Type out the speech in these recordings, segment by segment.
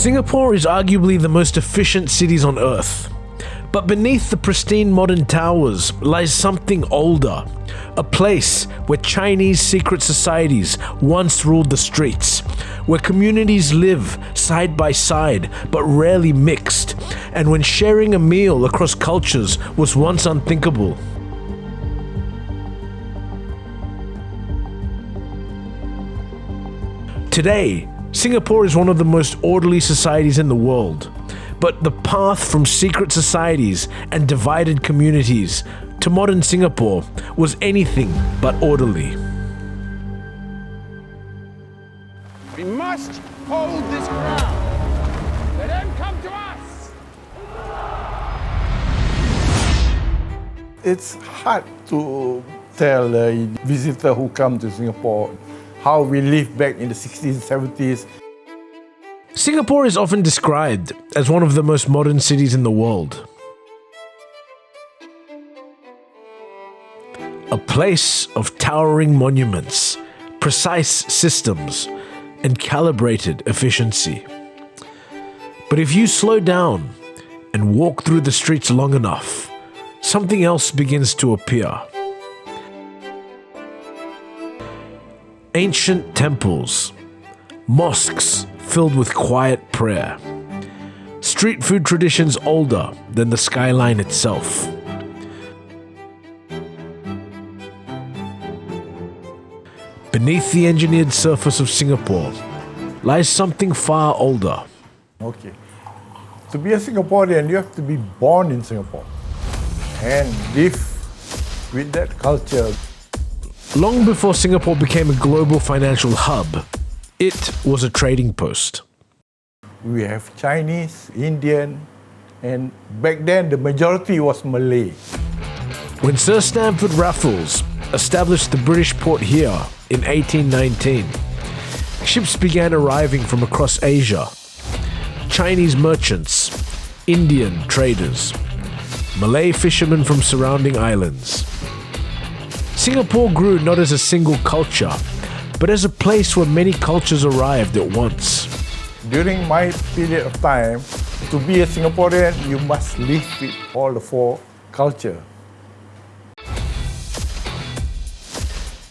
Singapore is arguably the most efficient cities on Earth. But beneath the pristine modern towers lies something older, a place where Chinese secret societies once ruled the streets, where communities live side by side but rarely mixed, and when sharing a meal across cultures was once unthinkable. Today, Singapore is one of the most orderly societies in the world. But the path from secret societies and divided communities to modern Singapore was anything but orderly. We must hold this ground. Let them come to us. It's hard to tell a visitor who comes to Singapore how we lived back in the 60s, 70s. Singapore is often described as one of the most modern cities in the world. A place of towering monuments, precise systems, and calibrated efficiency. But if you slow down and walk through the streets long enough, something else begins to appear. Ancient temples, mosques filled with quiet prayer, street food traditions older than the skyline itself. Beneath the engineered surface of Singapore lies something far older. Okay. To be a Singaporean, you have to be born in Singapore and live with that culture. Long before Singapore became a global financial hub, it was a trading post. We have Chinese, Indian, and back then the majority was Malay. When Sir Stamford Raffles established the British port here in 1819, ships began arriving from across Asia. Chinese merchants, Indian traders, Malay fishermen from surrounding islands. Singapore grew not as a single culture, but as a place where many cultures arrived at once. During my period of time, to be a Singaporean, you must live with all the four cultures.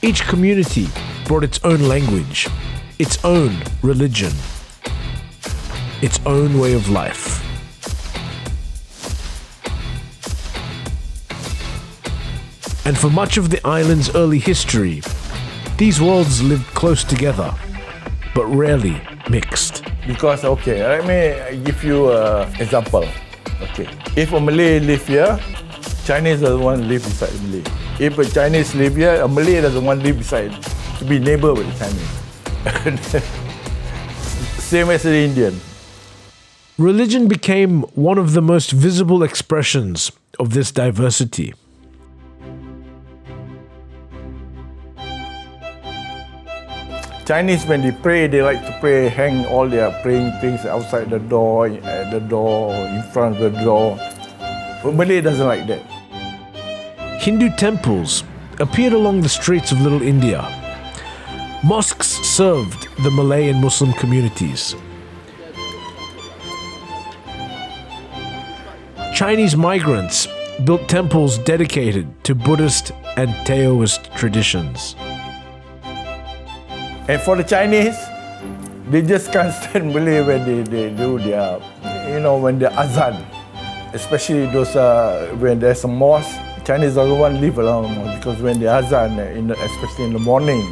Each community brought its own language, its own religion, its own way of life. And for much of the island's early history, these worlds lived close together, but rarely mixed. Because, okay, let me give you an example. Okay, if a Malay live here, Chinese doesn't want to live beside a Malay. If a Chinese live here, a Malay doesn't want to live beside, to be neighbor with the Chinese. Same as the Indian. Religion became one of the most visible expressions of this diversity. Chinese, when they pray, they like to pray, hang all their praying things outside the door, at the door, in front of the door. But Malay doesn't like that. Hindu temples appeared along the streets of Little India. Mosques served the Malay and Muslim communities. Chinese migrants built temples dedicated to Buddhist and Taoist traditions. And for the Chinese, they just can't stand Malay when they do their, when the azan. Especially those, when there's a mosque, Chinese doesn't want to live around the mosque because when the azan, especially in the morning,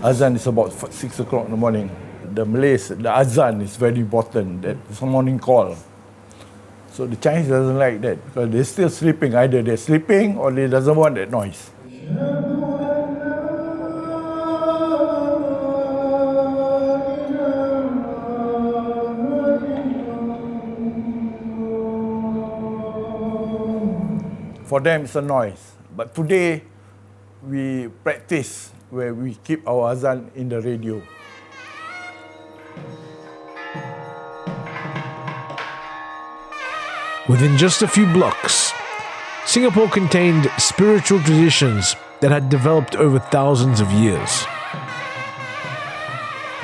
azan is about 6 o'clock in the morning. The Malays, the azan is very important. That's a morning call. So the Chinese doesn't like that because they're still sleeping. Either they're sleeping or they doesn't want that noise. For them, it's a noise. But today, we practice where we keep our azan in the radio. Within just a few blocks, Singapore contained spiritual traditions that had developed over thousands of years.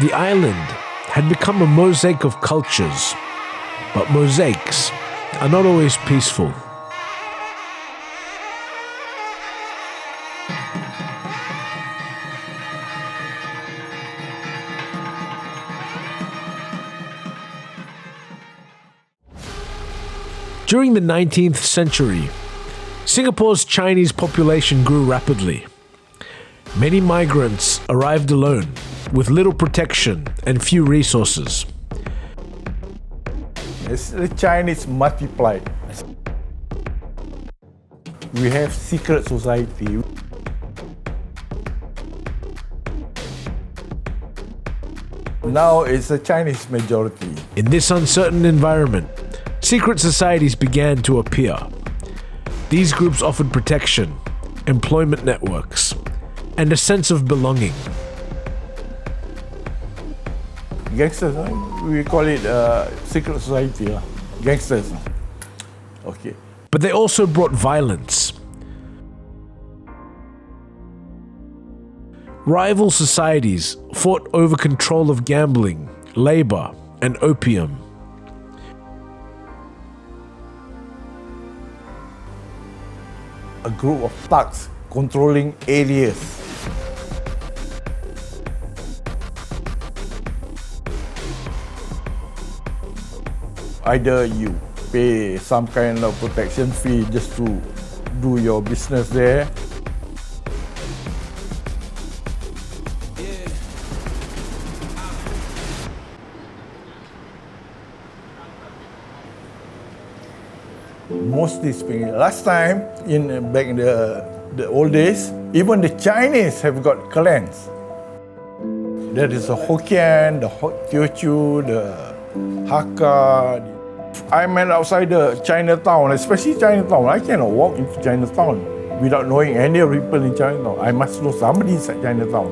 The island had become a mosaic of cultures, but mosaics are not always peaceful. During the 19th century, Singapore's Chinese population grew rapidly. Many migrants arrived alone, with little protection and few resources. As the Chinese multiplied, we have secret society. Now it's a Chinese majority. In this uncertain environment, secret societies began to appear. These groups offered protection, employment networks, and a sense of belonging. Gangsters, we call it secret society. Gangsters. Okay. But they also brought violence. Rival societies fought over control of gambling, labor, and opium. A group of thugs controlling areas. Either you pay some kind of protection fee just to do your business there. Mostly speaking, last time back in the old days, even the Chinese have got clans. There is the Hokkien, the Teochew, the Hakka. I met outside the Chinatown, especially Chinatown. I cannot walk into Chinatown without knowing any people in Chinatown. I must know somebody inside Chinatown.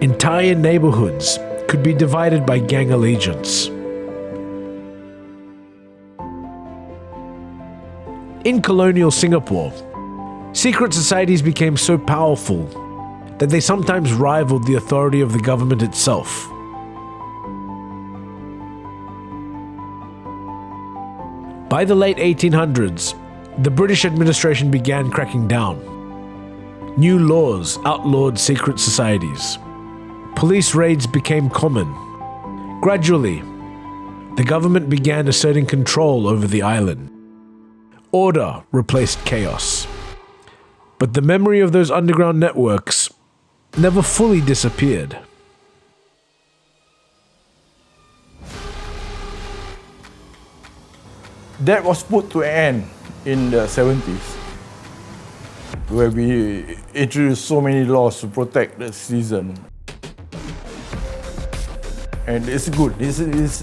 Entire neighborhoods could be divided by gang allegiance. In colonial Singapore, secret societies became so powerful that they sometimes rivaled the authority of the government itself. By the late 1800s, the British administration began cracking down. New laws outlawed secret societies. Police raids became common. Gradually, the government began asserting control over the island. Order replaced chaos. But the memory of those underground networks never fully disappeared. That was put to an end in the 70s, where we introduced so many laws to protect the citizen. And it's good, it's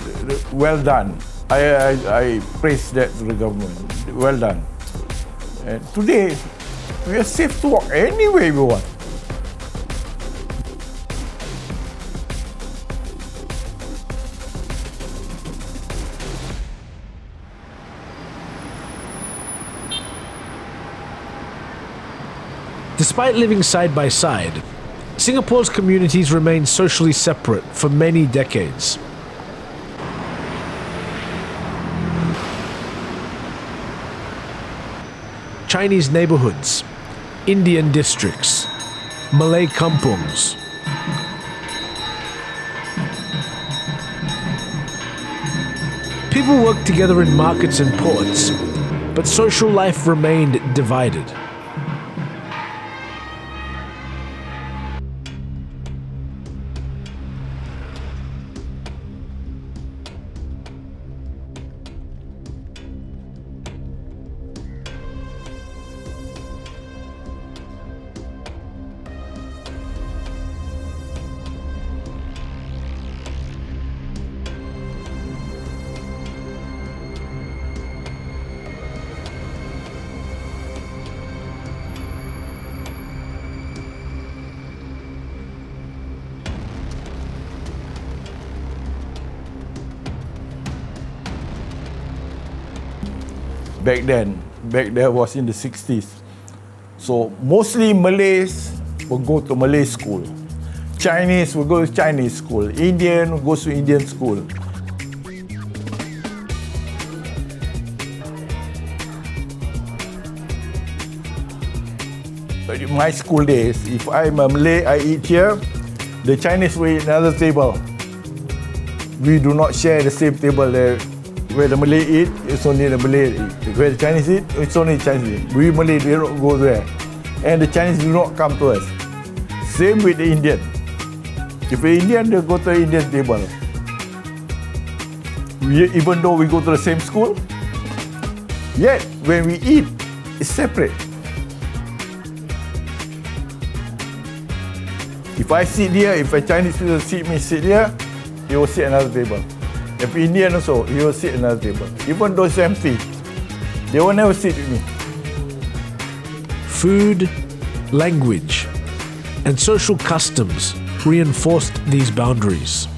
well done. I praise that to the government, well done. And today, we are safe to walk anywhere we want. Despite living side by side, Singapore's communities remained socially separate for many decades. Chinese neighborhoods, Indian districts, Malay kampungs. People worked together in markets and ports, but social life remained divided. back then. Back there was in the 60s. So mostly Malays will go to Malay school. Chinese will go to Chinese school. Indian will go to Indian school. But in my school days, if I'm a Malay, I eat here, the Chinese will eat another table. We do not share the same table there. Where the Malay eat, it's only the Malay eat. Where the Chinese eat, it's only Chinese eat. We Malay do not go there. And the Chinese do not come to us. Same with the Indian. If the Indian, they go to the Indian table. Even though we go to the same school, yet when we eat, it's separate. If I sit here, if a Chinese person sit here, he will sit another table. If Indian also, he will sit another table. Even though it's empty, they will never sit with me. Food, language, and social customs reinforced these boundaries.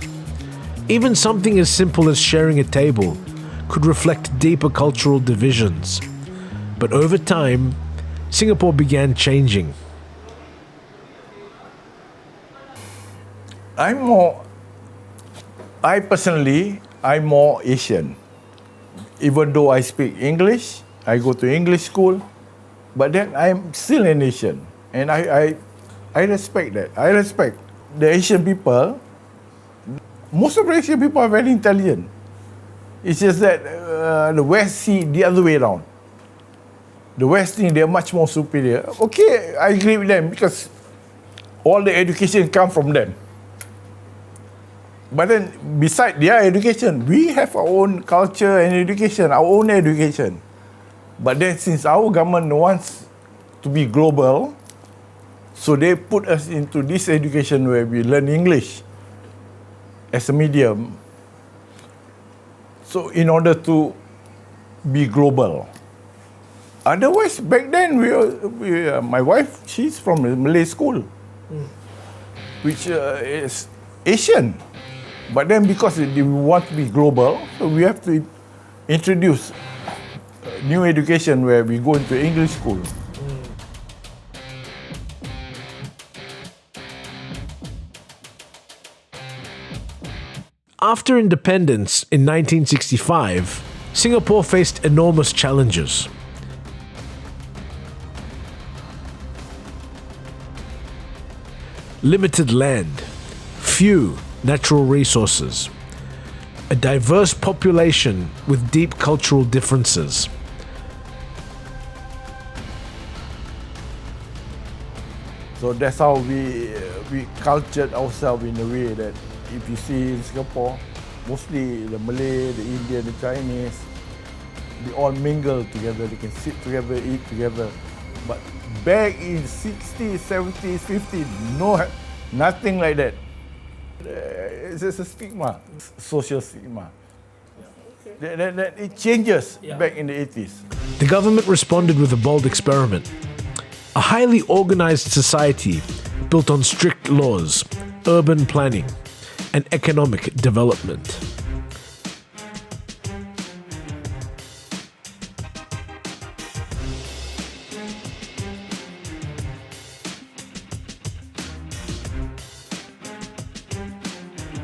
Even something as simple as sharing a table could reflect deeper cultural divisions. But over time, Singapore began changing. I'm more Asian. Even though I speak English, I go to English school, but then I'm still an Asian. And I respect that. I respect the Asian people. Most of the Asian people are very intelligent. It's just that the West see the other way around. The West think they're much more superior. Okay, I agree with them because all the education comes from them. But then, beside their education, we have our own culture and education, our own education. But then, since our government wants to be global, so they put us into this education where we learn English as a medium. So, in order to be global. Otherwise, back then, my wife, she's from a Malay school, which is Asian. But then because we want to be global, so we have to introduce new education where we go into English school. After independence in 1965, Singapore faced enormous challenges. Limited land, few natural resources, a diverse population with deep cultural differences. So that's how we cultured ourselves in a way that if you see in Singapore, mostly the Malay, the Indian, the Chinese, they all mingle together, they can sit together, eat together. But back in 60s, 70s, 50s, nothing like that. It's just a stigma, social stigma. It changes back in the 80s. The government responded with a bold experiment. A highly organized society built on strict laws, urban planning, and economic development.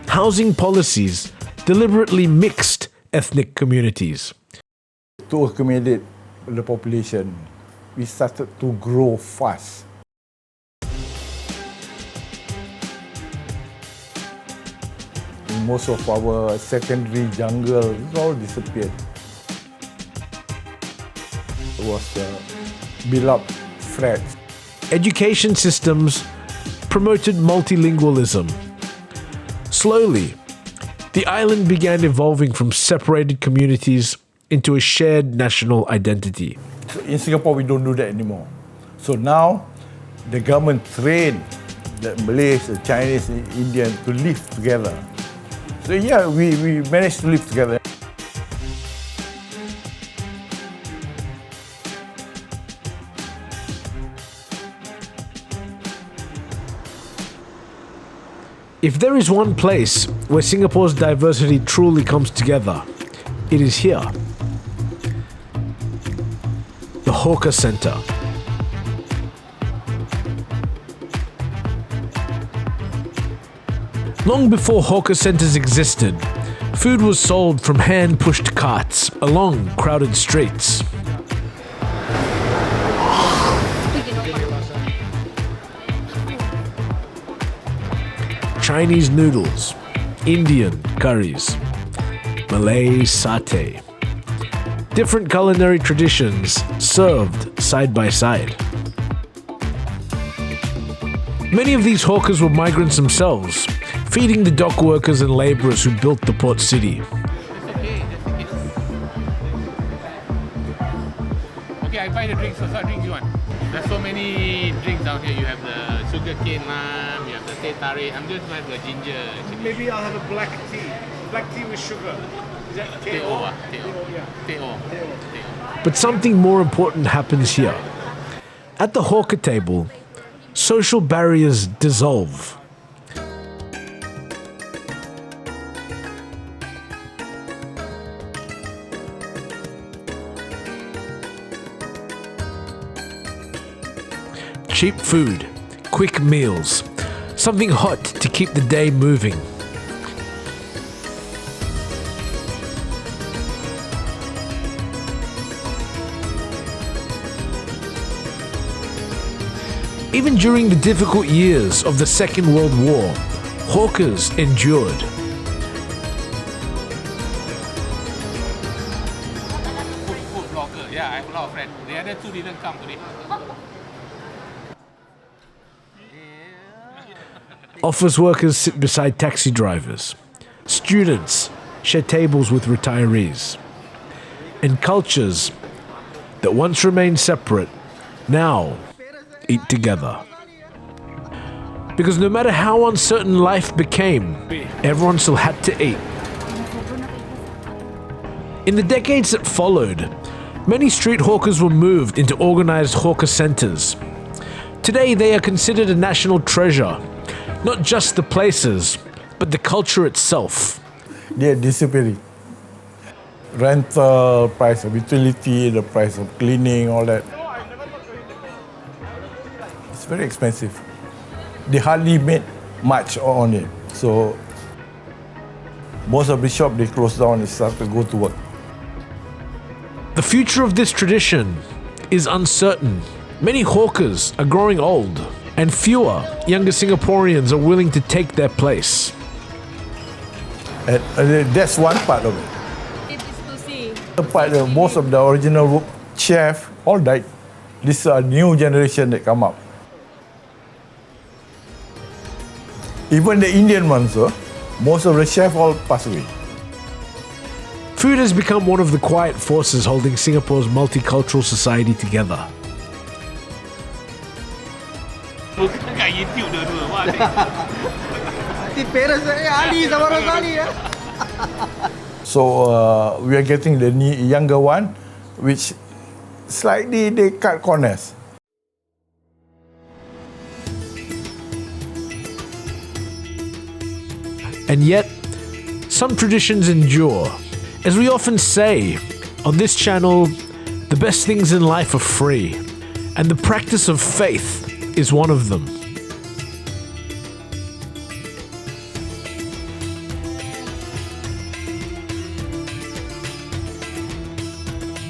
Housing policies deliberately mixed ethnic communities. To accommodate the population, we started to grow fast. Most of our secondary jungle all disappeared. It was built up flats. Education systems promoted multilingualism. Slowly, the island began evolving from separated communities into a shared national identity. So in Singapore, we don't do that anymore. So now, the government trained the Malays, the Chinese, the Indian to live together. So yeah, we managed to live together. If there is one place where Singapore's diversity truly comes together, it is here. the hawker center. Long before hawker centers existed, food was sold from hand-pushed carts along crowded streets. Chinese noodles, Indian curries, Malay satay. Different culinary traditions served side by side. Many of these hawkers were migrants themselves, feeding the dock workers and laborers who built the port city. Okay, I buy the drinks. So what drinks you want? There's so many drinks down here. You have the sugar cane lime, you have the teh tarik. I'm just going to have the ginger. Actually. Maybe I'll have a black tea. Black tea with sugar. Is that Teh O. Teh O. But something more important happens here. At the hawker table, social barriers dissolve. Cheap food, quick meals, something hot to keep the day moving. Even during the difficult years of the Second World War, hawkers endured. Food blogger. Yeah, I have a lot of friends. The other two didn't come today. Office workers sit beside taxi drivers. Students share tables with retirees. And cultures that once remained separate now eat together. Because no matter how uncertain life became, everyone still had to eat. In the decades that followed, many street hawkers were moved into organized hawker centers. Today they are considered a national treasure. Not just the places, but the culture itself. They're disappearing. Rental, price of utility, the price of cleaning, all that. It's very expensive. They hardly made much on it. So most of the shop they close down and start to go to work. The future of this tradition is uncertain. Many hawkers are growing old, and fewer younger Singaporeans are willing to take their place. And that's one part of it. The part, most of the original chef all died. This is a new generation that come up. Even the Indian ones, most of the chefs all passed away. Food has become one of the quiet forces holding Singapore's multicultural society together. Kat YouTube dua-dua. Wah, So we are getting the younger one, which slightly they cut corners. And yet, some traditions endure. As we often say, on this channel, the best things in life are free, and the practice of faith is one of them.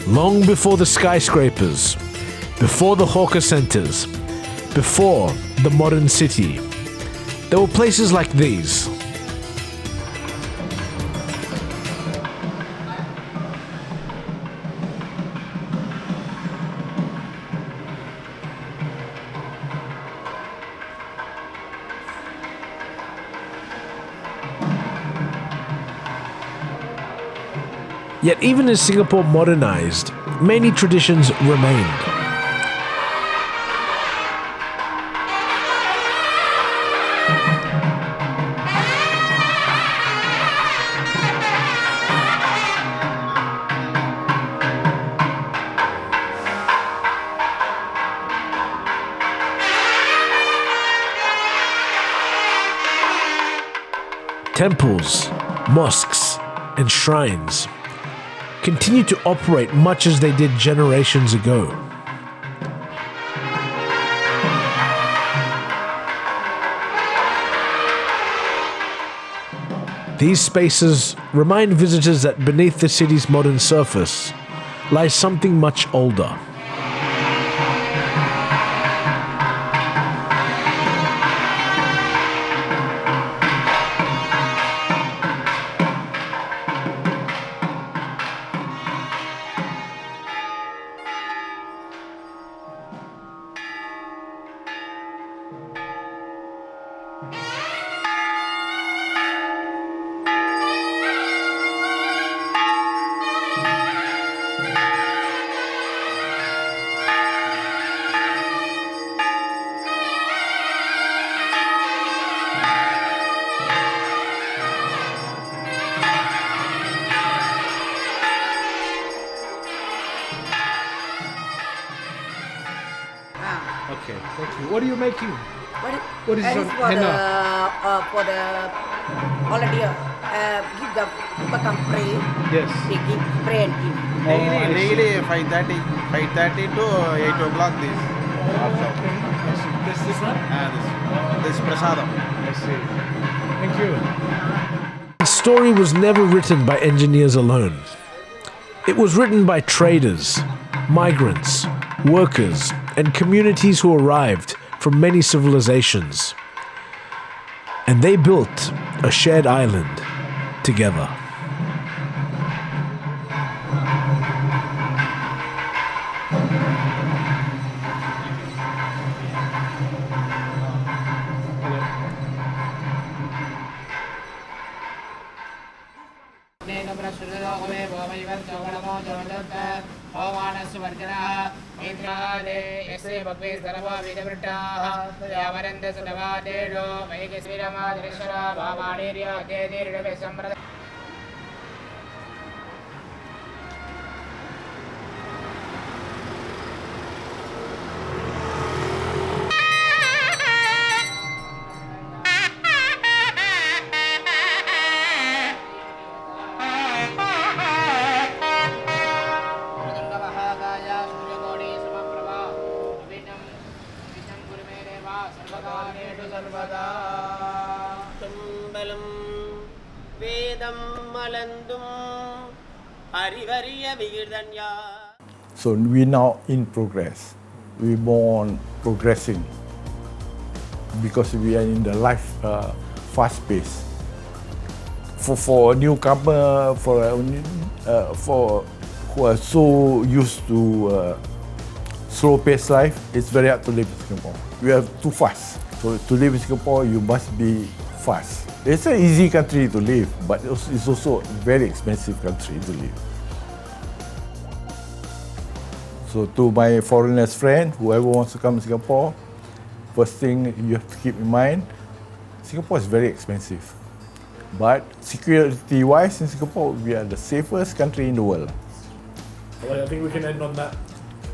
Long before the skyscrapers, before the hawker centers, before the modern city, there were places like these. Yet even as Singapore modernized, many traditions remained. Temples, mosques, and shrines. continue to operate much as they did generations ago. These spaces remind visitors that beneath the city's modern surface lies something much older. Okay, thank you. What are you making? What is That it? is for the holiday. Give the people come pray. Yes. They give pray and give. Daily 5:30 to 8 o'clock this. Okay. This one? This prasadam. I see. Thank you. The story was never written by engineers alone. It was written by traders, migrants, workers, and communities who arrived from many civilizations. And they built a shared island together. So we now in progress. We more on progressing because we are in the life fast pace. For a newcomer, for who are so used to slow paced life, it's very hard to live in Singapore. We are too fast. So to live in Singapore, you must be fast. It's an easy country to live, but it's also a very expensive country to live. So to my foreigners friend, whoever wants to come to Singapore, first thing you have to keep in mind, Singapore is very expensive. But security-wise in Singapore, we are the safest country in the world. Well, I think we can end on that.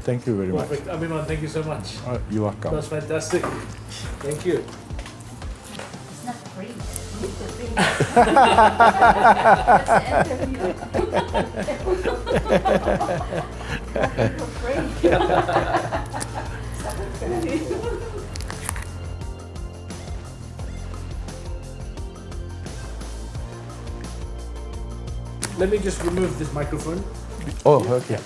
Thank you very much. Perfect. Aminon, thank you so much. You're welcome. That's fantastic. Thank you. It's not free. Let me just remove this microphone. Oh, okay.